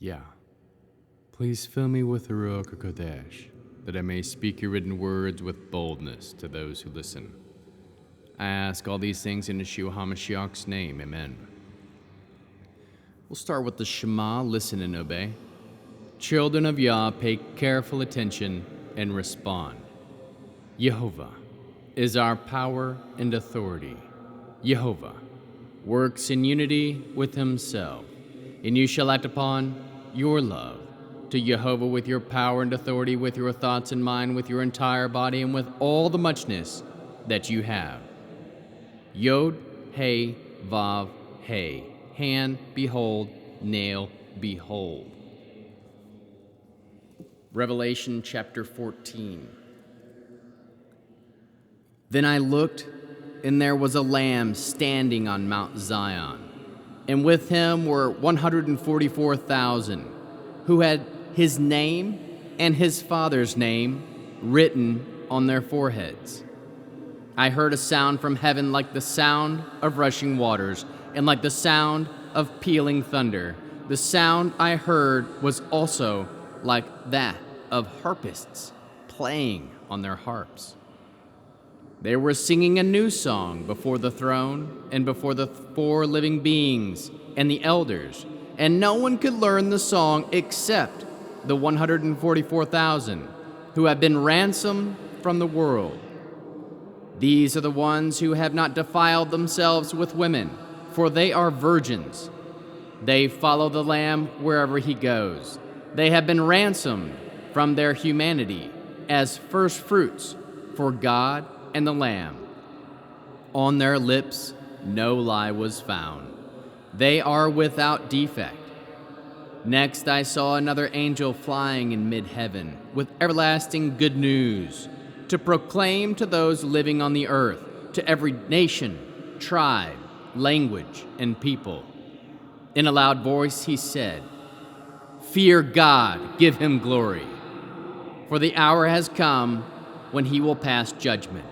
Yeah. Please fill me with the Ruach HaKodesh, that I may speak your written words with boldness to those who listen. I ask all these things in Yeshua HaMashiach's name. Amen. We'll start with the Shema, listen and obey. Children of Yah, pay careful attention and respond. Yehovah is our power and authority. Yehovah works in unity with himself, and you shall act upon your love to Yehovah with your power and authority, with your thoughts and mind, with your entire body, and with all the muchness that you have. Yod, Hey, Vav, Hey. Hand, behold. Nail, behold. Revelation chapter 14. Then I looked, and there was a Lamb standing on Mount Zion, and with him were 144,000, who had his name and his Father's name written on their foreheads. I heard a sound from heaven like the sound of rushing waters, and like the sound of pealing thunder. The sound I heard was also like that of harpists playing on their harps. They were singing a new song before the throne and before the 4 living beings and the elders, and no one could learn the song except the 144,000 who have been ransomed from the world. These are the ones who have not defiled themselves with women, for they are virgins. They follow the Lamb wherever he goes. They have been ransomed from their humanity as first fruits for God and the Lamb. On their lips no lie was found. They are without defect. Next I saw another angel flying in mid-heaven with everlasting good news to proclaim to those living on the earth, to every nation, tribe, language, and people. In a loud voice he said, "Fear God, give him glory, for the hour has come when he will pass judgment.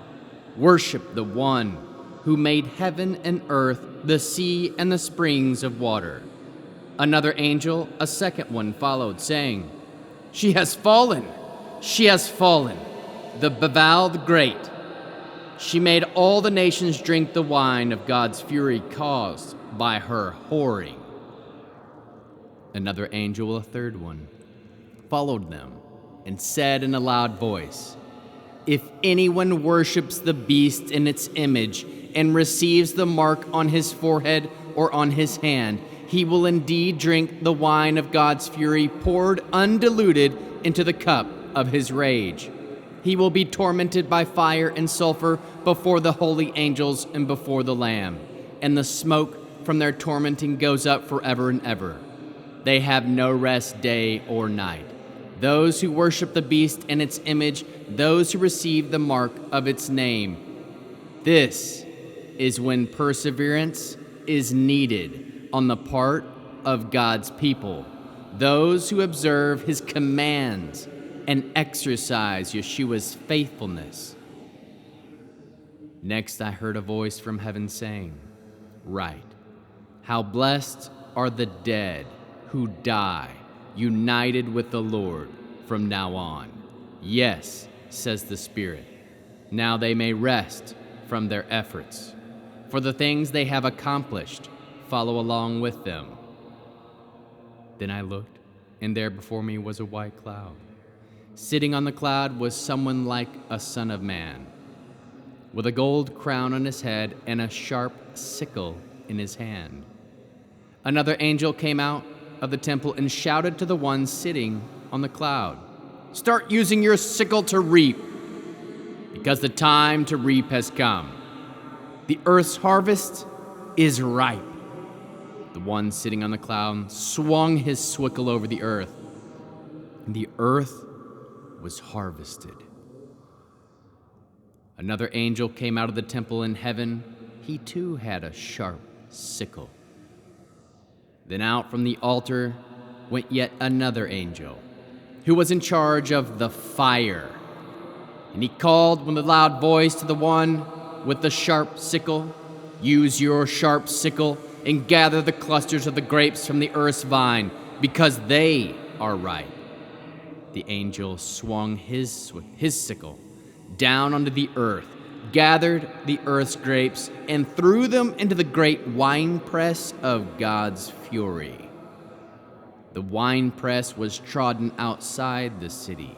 Worship the one who made heaven and earth, the sea and the springs of water." Another angel, a second one, followed, saying, "She has fallen! She has fallen! The Babel the Great. She made all the nations drink the wine of God's fury caused by her whoring." Another angel, a third one, followed them and said in a loud voice, "If anyone worships the beast in its image and receives the mark on his forehead or on his hand, he will indeed drink the wine of God's fury poured undiluted into the cup of his rage. He will be tormented by fire and sulfur before the holy angels and before the Lamb, and the smoke from their tormenting goes up forever and ever. They have no rest day or night. Those who worship the beast and its image, those who receive the mark of its name. This is when perseverance is needed on the part of God's people, those who observe his commands and exercise Yeshua's faithfulness. Next I heard a voice from heaven saying, "Write, how blessed are the dead who die united with the Lord from now on. Yes, says the Spirit, now they may rest from their efforts, for the things they have accomplished follow along with them." Then I looked, and there before me was a white cloud. Sitting on the cloud was someone like a son of man, with a gold crown on his head and a sharp sickle in his hand. Another angel came out of the temple and shouted to the one sitting on the cloud, "Start using your sickle to reap, because the time to reap has come. The earth's harvest is ripe." The one sitting on the cloud swung his sickle over the earth, and the earth was harvested. Another angel came out of the temple in heaven. He too had a sharp sickle. Then out from the altar went yet another angel, who was in charge of the fire. And he called with a loud voice to the one with the sharp sickle, "Use your sharp sickle and gather the clusters of the grapes from the earth's vine, because they are ripe. The angel swung his sickle down onto the earth, gathered the earth's grapes, and threw them into the great winepress of God's fury. The winepress was trodden outside the city,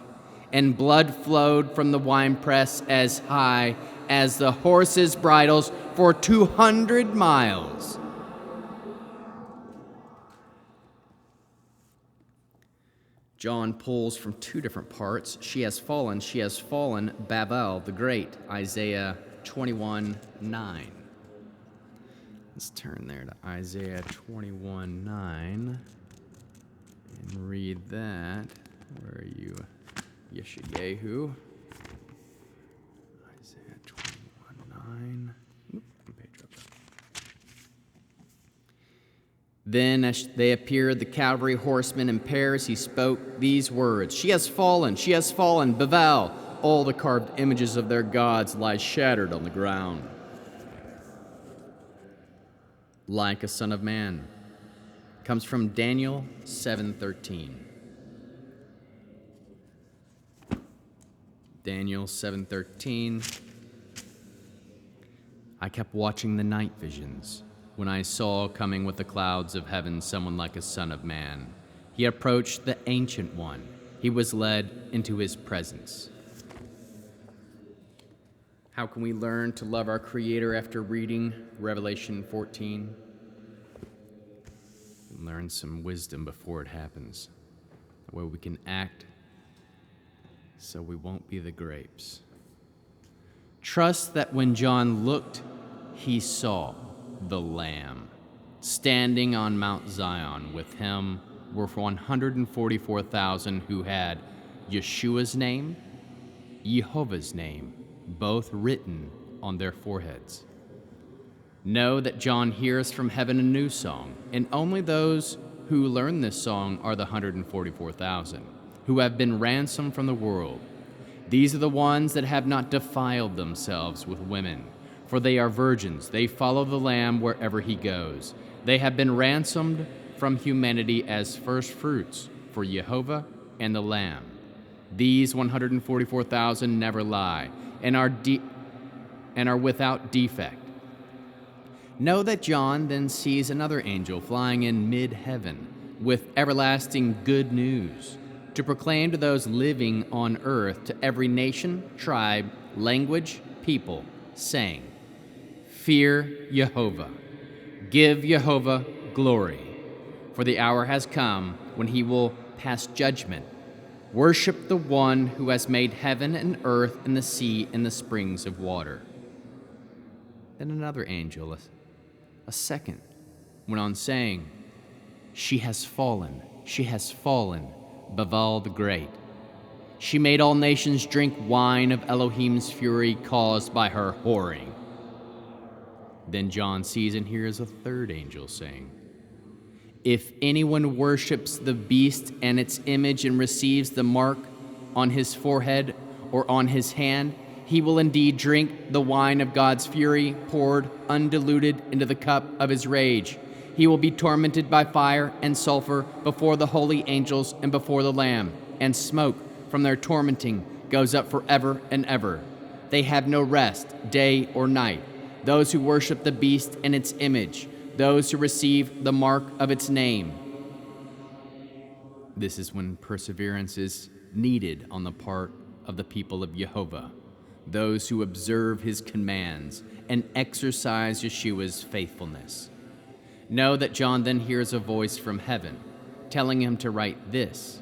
and blood flowed from the winepress as high as the horses' bridles for 200 miles. John pulls from two different parts. She has fallen, Babel the Great, Isaiah 21:9. Let's turn there to Isaiah 21:9 and read that. Where are you, Yeshayahu? Isaiah 21:9. Then as they appeared, the cavalry horsemen in pairs, he spoke these words: She has fallen, Babel. All the carved images of their gods lie shattered on the ground. Like a son of man. Comes from Daniel 7:13. Daniel 7:13. I kept watching the night visions, when I saw coming with the clouds of heaven someone like a son of man. He approached the Ancient One. He was led into his presence. How can we learn to love our Creator after reading Revelation 14? Learn some wisdom before it happens. That way we can act so we won't be the grapes. Trust that when John looked, he saw the Lamb standing on Mount Zion. With him were 144,000 who had Yeshua's name, Jehovah's name, both written on their foreheads. Know that John hears from heaven a new song, and only those who learn this song are the 144,000 who have been ransomed from the world. These are the ones that have not defiled themselves with women, for they are virgins. They follow the Lamb wherever he goes. They have been ransomed from humanity as first fruits for Jehovah and the Lamb. These 144,000 never lie and are without defect. Know that John then sees another angel flying in mid-heaven with everlasting good news to proclaim to those living on earth, to every nation, tribe, language, people, saying, Fear Jehovah. Give Jehovah glory, for the hour has come when he will pass judgment. Worship the one who has made heaven and earth and the sea and the springs of water. Then another angel, a second, went on saying, She has fallen, Babel the Great. She made all nations drink wine of Elohim's fury caused by her whoring. Then John sees and hears a third angel saying, If anyone worships the beast and its image and receives the mark on his forehead or on his hand, he will indeed drink the wine of God's fury, poured undiluted into the cup of his rage. He will be tormented by fire and sulfur before the holy angels and before the Lamb, and smoke from their tormenting goes up forever and ever. They have no rest, day or night. Those who worship the beast and its image, those who receive the mark of its name. This is when perseverance is needed on the part of the people of Jehovah, those who observe his commands and exercise Yeshua's faithfulness. Know that John then hears a voice from heaven telling him to write this: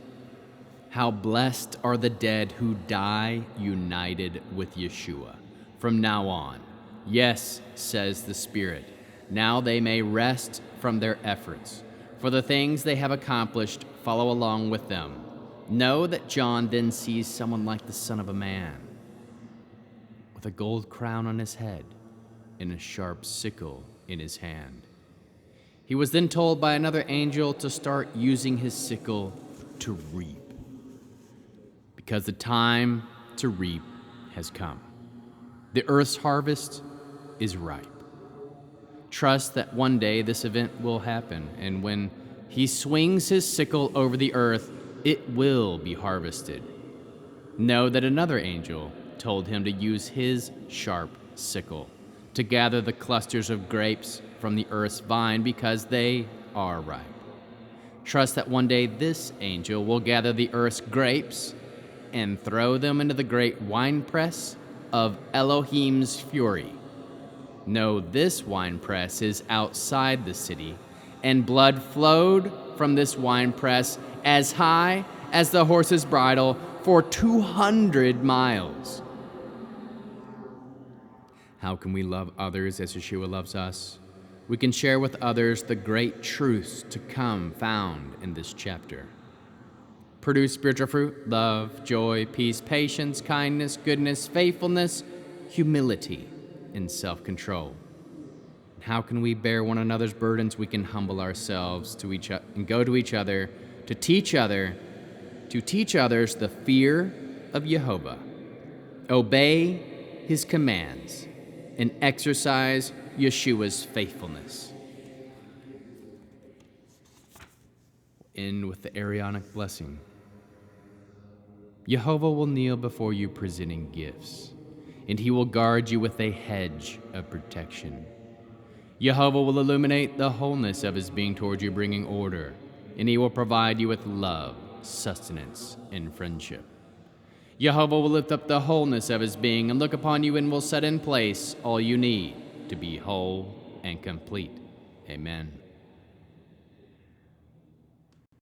How blessed are the dead who die united with Yeshua. From now on, yes, says the Spirit, now they may rest from their efforts, for the things they have accomplished follow along with them. Know that John then sees someone like the Son of a Man, with a gold crown on his head and a sharp sickle in his hand. He was then told by another angel to start using his sickle to reap, because the time to reap has come. The earth's harvest is ripe. Trust that one day this event will happen, and when He swings his sickle over the earth, it will be harvested. Know that another angel told him to use his sharp sickle to gather the clusters of grapes from the earth's vine because they are ripe. Trust that one day this angel will gather the earth's grapes and throw them into the great winepress of Elohim's fury. No, this winepress is outside the city, and blood flowed from this winepress as high as the horse's bridle for 200 miles. How can we love others as Yeshua loves us? We can share with others the great truths to come found in this chapter. Produce spiritual fruit, love, joy, peace, patience, kindness, goodness, faithfulness, humility, and self-control. How can we bear one another's burdens? We can humble ourselves to each other and go to each other to teach others the fear of Jehovah, obey his commands, and exercise Yeshua's faithfulness. End with the Aaronic blessing. Jehovah will kneel before you presenting gifts, and he will guard you with a hedge of protection. Jehovah will illuminate the wholeness of his being toward you, bringing order, and he will provide you with love, sustenance, and friendship. Jehovah will lift up the wholeness of his being and look upon you and will set in place all you need to be whole and complete. Amen.